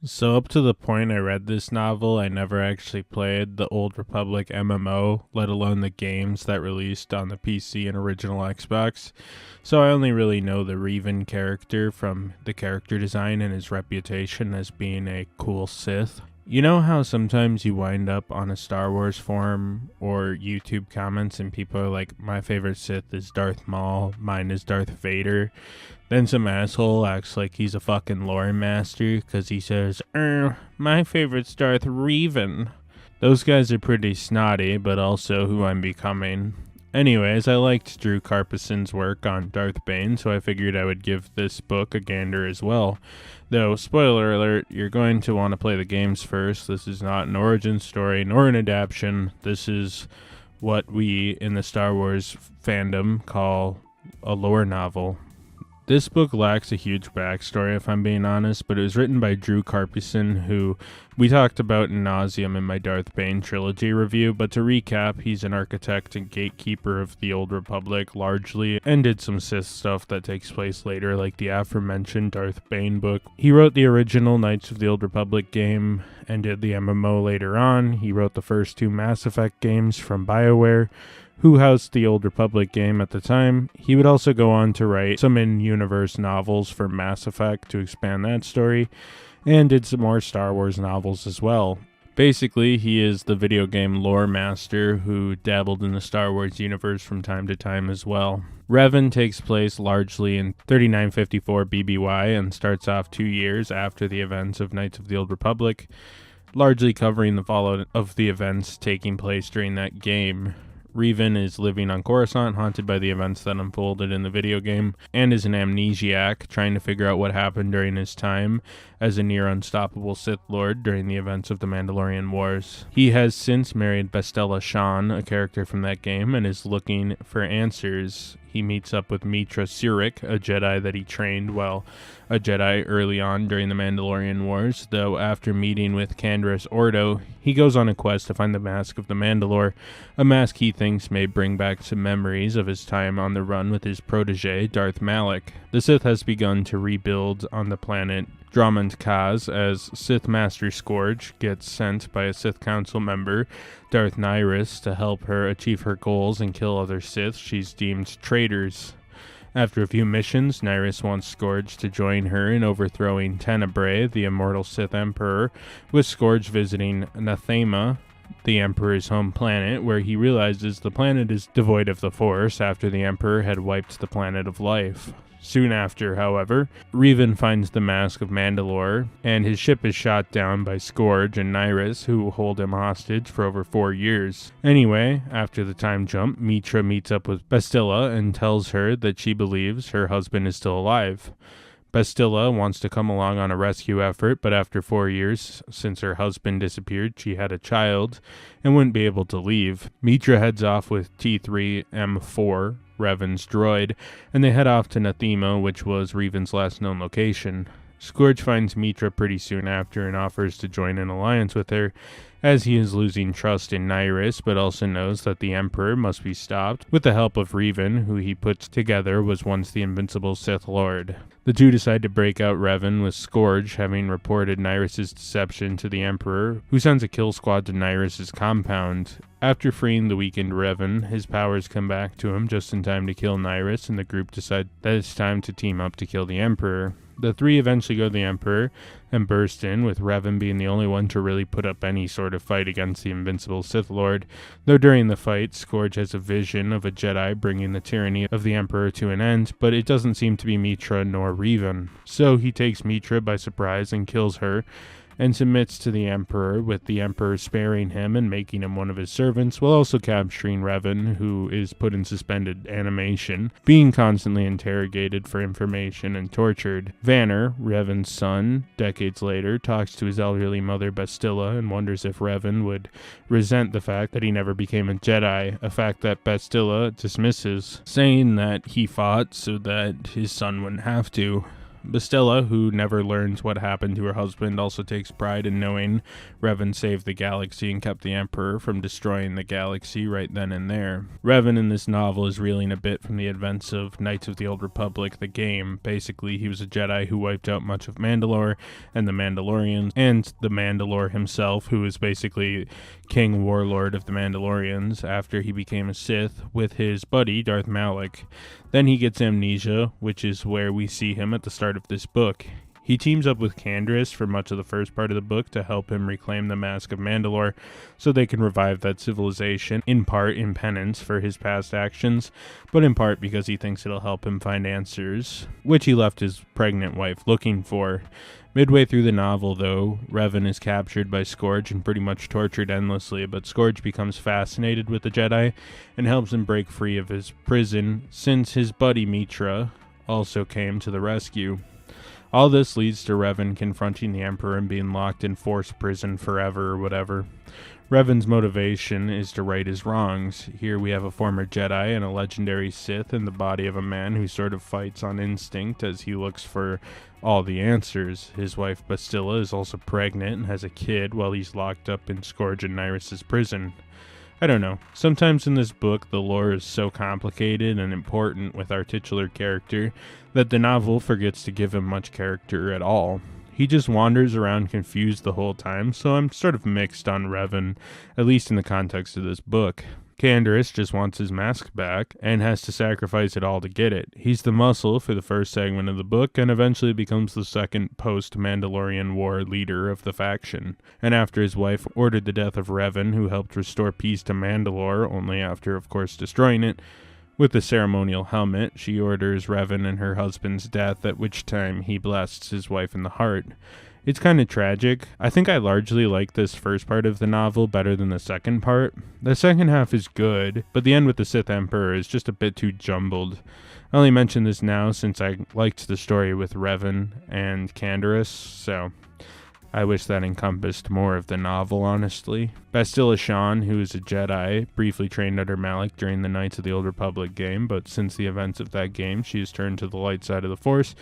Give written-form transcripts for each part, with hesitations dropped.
So up to the point I read this novel, I never actually played the Old Republic MMO, let alone the games that released on the PC and original Xbox. So I only really know the Revan character from the character design and his reputation as being a cool Sith. You know how sometimes you wind up on a Star Wars forum or YouTube comments and people are like, my favorite Sith is Darth Maul, mine is Darth Vader. Then some asshole acts like he's a fucking lore master because he says, my favorite's Darth Revan. Those guys are pretty snotty, but also who I'm becoming. Anyways, I liked Drew Carpison's work on Darth Bane, so I figured I would give this book a gander as well. Though, spoiler alert, you're going to want to play the games first. This is not an origin story nor an adaptation. This is what we in the Star Wars fandom call a lore novel. This book lacks a huge backstory, if I'm being honest, but it was written by Drew Carpison, who we talked about in nauseam in my Darth Bane trilogy review. But to recap, he's an architect and gatekeeper of the Old Republic, largely, and did some Sith stuff that takes place later, like the aforementioned Darth Bane book. He wrote the original Knights of the Old Republic game and did the MMO later on. He wrote the first two Mass Effect games from BioWare, who housed the Old Republic game at the time. He would also go on to write some in-universe novels for Mass Effect to expand that story, and did some more Star Wars novels as well. Basically, he is the video game lore master who dabbled in the Star Wars universe from time to time as well. Revan takes place largely in 3954 BBY and starts off 2 years after the events of Knights of the Old Republic, largely covering the fallout of the events taking place during that game. Revan is living on Coruscant, haunted by the events that unfolded in the video game, and is an amnesiac, trying to figure out what happened during his time as a near-unstoppable Sith Lord during the events of the Mandalorian Wars. He has since married Bastella Shan, a character from that game, and is looking for answers. He meets up with Mitra Surik, a Jedi that he trained while a Jedi early on during the Mandalorian Wars, though after meeting with Canderous Ordo, he goes on a quest to find the Mask of the Mandalore, a mask he thinks may bring back some memories of his time on the run with his protege, Darth Malak. The Sith has begun to rebuild on the planet Drummond Kaz as Sith Master Scourge gets sent by a Sith Council member, Darth Nihilus, to help her achieve her goals and kill other Sith she's deemed traitors. After a few missions, Nihilus wants Scourge to join her in overthrowing Tenebrae, the immortal Sith Emperor, with Scourge visiting Nathema, the Emperor's home planet, where he realizes the planet is devoid of the Force after the Emperor had wiped the planet of life. Soon after, however, Revan finds the Mask of Mandalore, and his ship is shot down by Scourge and Nihilus, who hold him hostage for over 4 years. Anyway, after the time jump, Mitra meets up with Bastilla and tells her that she believes her husband is still alive. Bastilla wants to come along on a rescue effort, but after 4 years since her husband disappeared, she had a child and wouldn't be able to leave. Mitra heads off with T3M4, Revan's droid, and they head off to Nathema, which was Revan's last known location. Scourge finds Mitra pretty soon after and offers to join an alliance with her, as he is losing trust in Nihilus, but also knows that the Emperor must be stopped with the help of Revan, who he puts together was once the invincible Sith Lord. The two decide to break out Revan, with Scourge having reported Nihilus's deception to the Emperor, who sends a kill squad to Nihilus's compound. After freeing the weakened Revan, his powers come back to him just in time to kill Nihilus, and the group decide that it's time to team up to kill the Emperor. The three eventually go to the Emperor and burst in, with Revan being the only one to really put up any sort of fight against the invincible Sith Lord, though during the fight, Scourge has a vision of a Jedi bringing the tyranny of the Emperor to an end, but it doesn't seem to be Mitra nor Revan. So he takes Mitra by surprise and kills her, and submits to the Emperor, with the Emperor sparing him and making him one of his servants, while also capturing Revan, who is put in suspended animation, being constantly interrogated for information and tortured. Vanner, Revan's son, decades later, talks to his elderly mother Bastilla and wonders if Revan would resent the fact that he never became a Jedi, a fact that Bastilla dismisses, saying that he fought so that his son wouldn't have to. Bastilla, who never learns what happened to her husband, also takes pride in knowing Revan saved the galaxy and kept the Emperor from destroying the galaxy right then and there. Revan in this novel is reeling a bit from the events of Knights of the Old Republic, the game. Basically, he was a Jedi who wiped out much of Mandalore and the Mandalorians, and the Mandalore himself, who is basically King Warlord of the Mandalorians after he became a Sith with his buddy Darth Malak. Then he gets amnesia, which is where we see him at the start of this book. He teams up with Canderous for much of the first part of the book to help him reclaim the Mask of Mandalore so they can revive that civilization, in part in penance for his past actions, but in part because he thinks it'll help him find answers, which he left his pregnant wife looking for. Midway through the novel, though, Revan is captured by Scourge and pretty much tortured endlessly, but Scourge becomes fascinated with the Jedi and helps him break free of his prison, since his buddy Mitra also came to the rescue. All this leads to Revan confronting the Emperor and being locked in forced prison forever or whatever. Revan's motivation is to right his wrongs. Here we have a former Jedi and a legendary Sith in the body of a man who sort of fights on instinct as he looks for all the answers. His wife Bastilla is also pregnant and has a kid while he's locked up in Scourge and Nyrus's prison. I don't know. Sometimes in this book, the lore is so complicated and important with our titular character that the novel forgets to give him much character at all. He just wanders around confused the whole time, so I'm sort of mixed on Revan, at least in the context of this book. Canderous just wants his mask back and has to sacrifice it all to get it. He's the muscle for the first segment of the book and eventually becomes the second post-Mandalorian War leader of the faction. And after his wife ordered the death of Revan, who helped restore peace to Mandalore, only after, of course, destroying it, with the ceremonial helmet, she orders Revan and her husband's death, at which time he blasts his wife in the heart. It's kind of tragic. I think I largely like this first part of the novel better than the second part. The second half is good, but the end with the Sith Emperor is just a bit too jumbled. I only mention this now since I liked the story with Revan and Canderous, so I wish that encompassed more of the novel, honestly. Bastilla Shan, who is a Jedi, briefly trained under Malak during the Knights of the Old Republic game, but since the events of that game, she has turned to the light side of the Force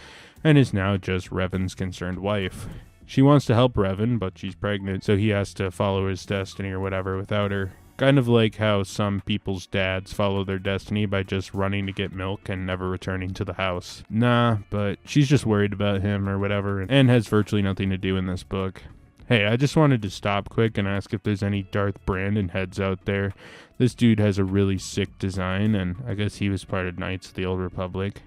and is now just Revan's concerned wife. She wants to help Revan, but she's pregnant, so he has to follow his destiny or whatever without her. Kind of like how some people's dads follow their destiny by just running to get milk and never returning to the house. Nah, but she's just worried about him or whatever, and has virtually nothing to do in this book. Hey, I just wanted to stop quick and ask if there's any Darth Brandon heads out there. This dude has a really sick design, and I guess he was part of Knights of the Old Republic.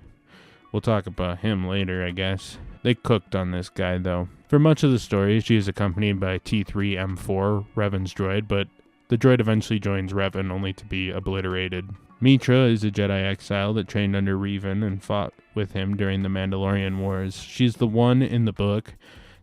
We'll talk about him later, I guess. They cooked on this guy, though. For much of the story, she is accompanied by T3M4, Revan's droid, but the droid eventually joins Revan only to be obliterated. Mitra is a Jedi exile that trained under Revan and fought with him during the Mandalorian Wars. She's the one in the book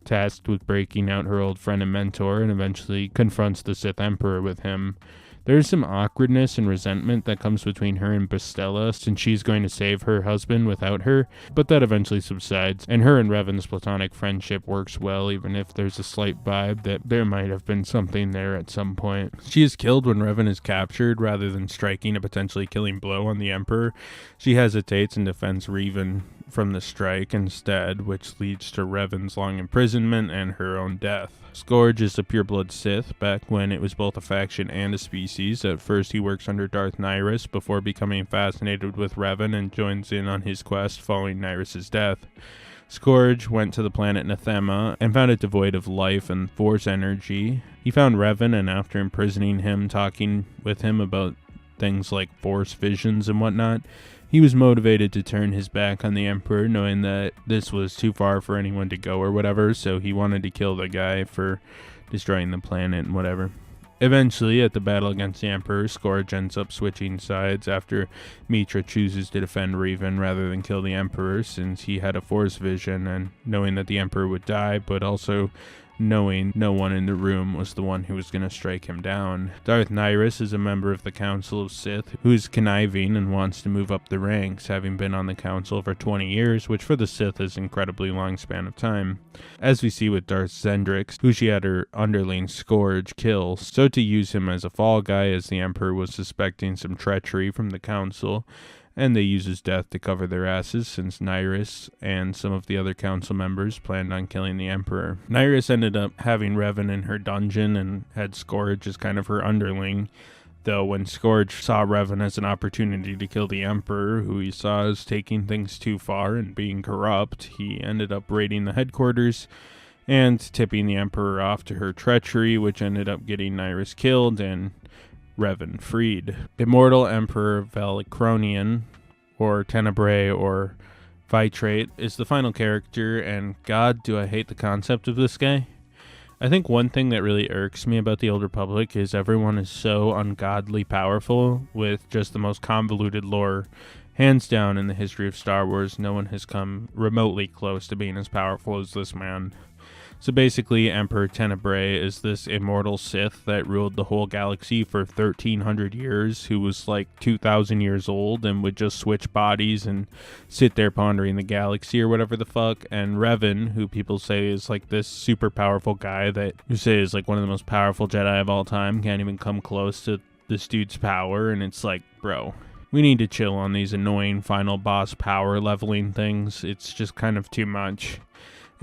tasked with breaking out her old friend and mentor and eventually confronts the Sith Emperor with him. There's some awkwardness and resentment that comes between her and Bastilla since she's going to save her husband without her, but that eventually subsides, and her and Revan's platonic friendship works well even if there's a slight vibe that there might have been something there at some point. She is killed when Revan is captured rather than striking a potentially killing blow on the Emperor. She hesitates and defends Revan from the strike instead, which leads to Revan's long imprisonment and her own death. Scourge is a pureblood Sith back when it was both a faction and a species. At first he works under Darth Nyrus before becoming fascinated with Revan and joins in on his quest following Nyrus's death. Scourge went to the planet Nathema and found it devoid of life and force energy. He found Revan and after imprisoning him, talking with him about things like force visions and whatnot, he was motivated to turn his back on the Emperor, knowing that this was too far for anyone to go or whatever, so he wanted to kill the guy for destroying the planet and whatever. Eventually, at the battle against the Emperor, Scourge ends up switching sides after Mitra chooses to defend Revan rather than kill the Emperor, since he had a force vision and knowing that the Emperor would die, but also knowing no one in the room was the one who was going to strike him down. Darth Nyrus is a member of the Council of Sith who's conniving and wants to move up the ranks, having been on the Council for 20 years, which for the Sith is an incredibly long span of time. As we see with Darth Zendrix, who she had her underling Scourge kill, so to use him as a fall guy as the Emperor was suspecting some treachery from the Council, and they use his death to cover their asses since Nyrus and some of the other council members planned on killing the Emperor. Nyrus ended up having Revan in her dungeon and had Scourge as kind of her underling, though when Scourge saw Revan as an opportunity to kill the Emperor, who he saw as taking things too far and being corrupt, he ended up raiding the headquarters and tipping the Emperor off to her treachery, which ended up getting Nyrus killed and Revan freed. Immortal Emperor Midiclorian, or Tenebrae, or Vitrate, is the final character, and god, do I hate the concept of this guy. I think one thing that really irks me about the Old Republic is everyone is so ungodly powerful with just the most convoluted lore. Hands down in the history of Star Wars, no one has come remotely close to being as powerful as this man. So basically, Emperor Tenebrae is this immortal Sith that ruled the whole galaxy for 1,300 years, who was like 2,000 years old and would just switch bodies and sit there pondering the galaxy or whatever the fuck. And Revan, who people say is like this super powerful guy that you say is like one of the most powerful Jedi of all time, can't even come close to this dude's power. And it's like, bro, we need to chill on these annoying final boss power leveling things. It's just kind of too much.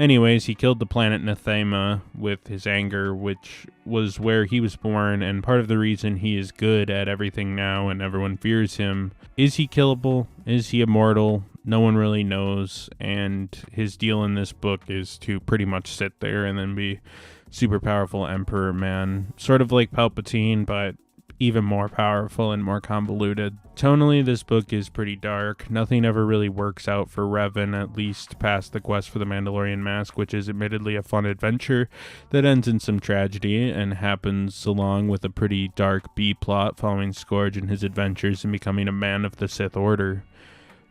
Anyways, he killed the planet Nathema with his anger, which was where he was born, and part of the reason he is good at everything now and everyone fears him. Is he killable? Is he immortal? No one really knows, and his deal in this book is to pretty much sit there and then be super powerful Emperor man. Sort of like Palpatine, but even more powerful and more convoluted. Tonally, this book is pretty dark. Nothing ever really works out for Revan, at least past the quest for the Mandalorian Mask, which is admittedly a fun adventure that ends in some tragedy and happens along with a pretty dark B-plot following Scourge and his adventures in becoming a man of the Sith Order.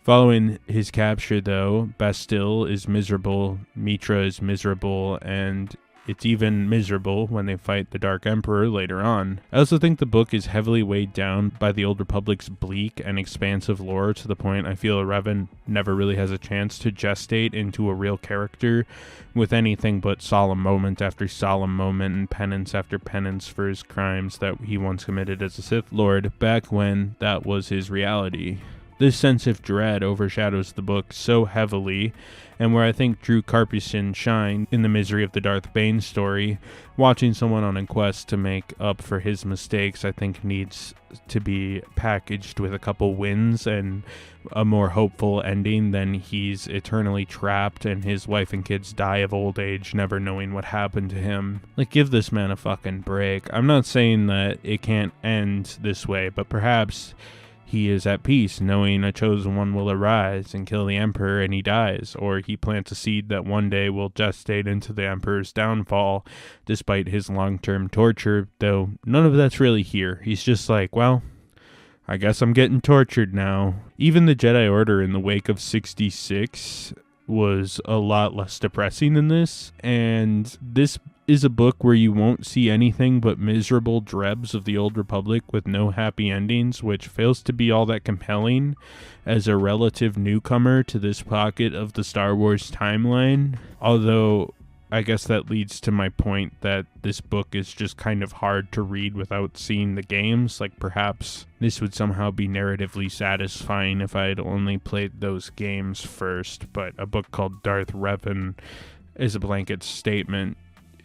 Following his capture, though, Bastille is miserable, Mitra is miserable, and it's even miserable when they fight the Dark Emperor later on. I also think the book is heavily weighed down by the Old Republic's bleak and expansive lore to the point I feel Revan never really has a chance to gestate into a real character with anything but solemn moment after solemn moment and penance after penance for his crimes that he once committed as a Sith Lord back when that was his reality. This sense of dread overshadows the book so heavily, and where I think Drew Karpyshyn shined in the misery of the Darth Bane story, watching someone on a quest to make up for his mistakes I think needs to be packaged with a couple wins and a more hopeful ending than he's eternally trapped and his wife and kids die of old age never knowing what happened to him. Like, give this man a fucking break. I'm not saying that it can't end this way, but perhaps he is at peace knowing a chosen one will arise and kill the Emperor and he dies, or he plants a seed that one day will gestate into the Emperor's downfall despite his long-term torture, though none of that's really here. He's just like, well, I guess I'm getting tortured now. Even the Jedi Order in the wake of 66 was a lot less depressing than this, and this is a book where you won't see anything but miserable drebs of the Old Republic with no happy endings, which fails to be all that compelling as a relative newcomer to this pocket of the Star Wars timeline. Although, I guess that leads to my point that this book is just kind of hard to read without seeing the games. Like, perhaps this would somehow be narratively satisfying if I had only played those games first, but a book called Darth Revan is a blanket statement.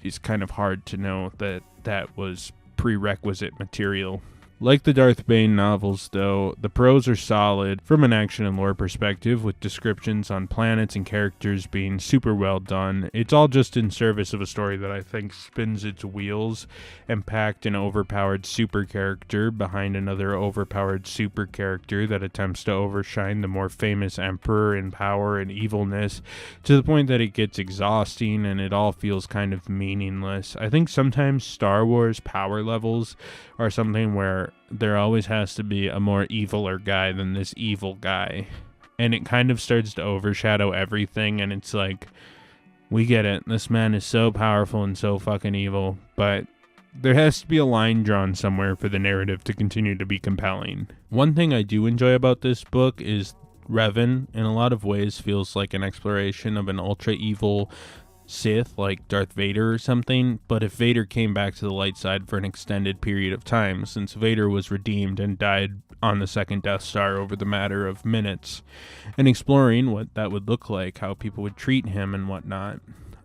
It's kind of hard to know that that was prerequisite material. Like the Darth Bane novels, though, the prose are solid from an action and lore perspective, with descriptions on planets and characters being super well done. It's all just in service of a story that I think spins its wheels and packed an overpowered super character behind another overpowered super character that attempts to overshine the more famous Emperor in power and evilness to the point that it gets exhausting and it all feels kind of meaningless. I think sometimes Star Wars power levels are something where there always has to be a more eviler guy than this evil guy. And it kind of starts to overshadow everything, and it's like, we get it. This man is so powerful and so fucking evil, but there has to be a line drawn somewhere for the narrative to continue to be compelling. One thing I do enjoy about this book is Revan, in a lot of ways, feels like an exploration of an ultra-evil Sith like Darth Vader or something, but if Vader came back to the light side for an extended period of time, since Vader was redeemed and died on the second Death Star over the matter of minutes, and exploring what that would look like, how people would treat him and whatnot.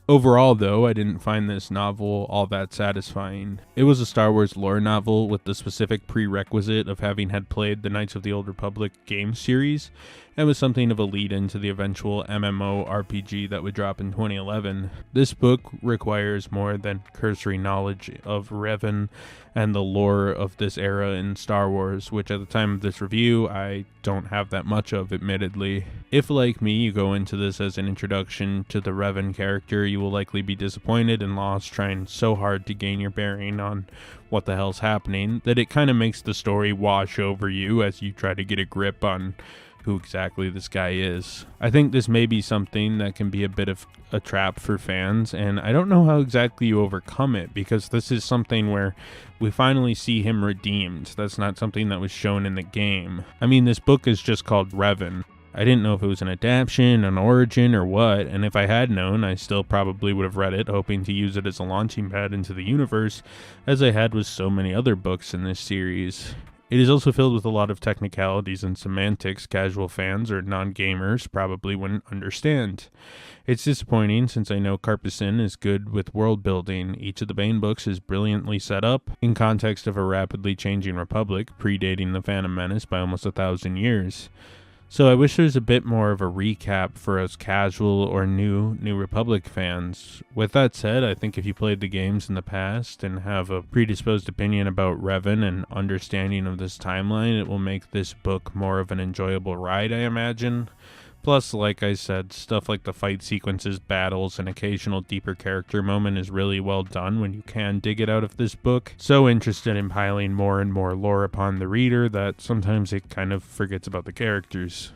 Overall, though, I didn't find this novel all that satisfying. It was a Star Wars lore novel with the specific prerequisite of having had played the Knights of the Old Republic game series, and was something of a lead-in to the eventual MMO RPG that would drop in 2011. This book requires more than cursory knowledge of Revan and the lore of this era in Star Wars, which at the time of this review, I don't have that much of, admittedly. If, like me, you go into this as an introduction to the Revan character, you will likely be disappointed and lost trying so hard to gain your bearing on what the hell's happening, that it kind of makes the story wash over you as you try to get a grip on who exactly this guy is. I think this may be something that can be a bit of a trap for fans, and I don't know how exactly you overcome it, because this is something where we finally see him redeemed. That's not something that was shown in the game. I mean, this book is just called Revan. I didn't know if it was an adaptation, an origin, or what, and if I had known, I still probably would have read it, hoping to use it as a launching pad into the universe, as I had with so many other books in this series. It is also filled with a lot of technicalities and semantics casual fans or non-gamers probably wouldn't understand. It's disappointing since I know Carpison is good with world building. Each of the Bane books is brilliantly set up in context of a rapidly changing republic predating the Phantom Menace by almost 1,000 years. So I wish there was a bit more of a recap for us casual or New Republic fans. With that said, I think if you played the games in the past and have a predisposed opinion about Revan and understanding of this timeline, it will make this book more of an enjoyable ride, I imagine. Plus, like I said, stuff like the fight sequences, battles, and occasional deeper character moment is really well done when you can dig it out of this book. So interested in piling more and more lore upon the reader that sometimes it kind of forgets about the characters.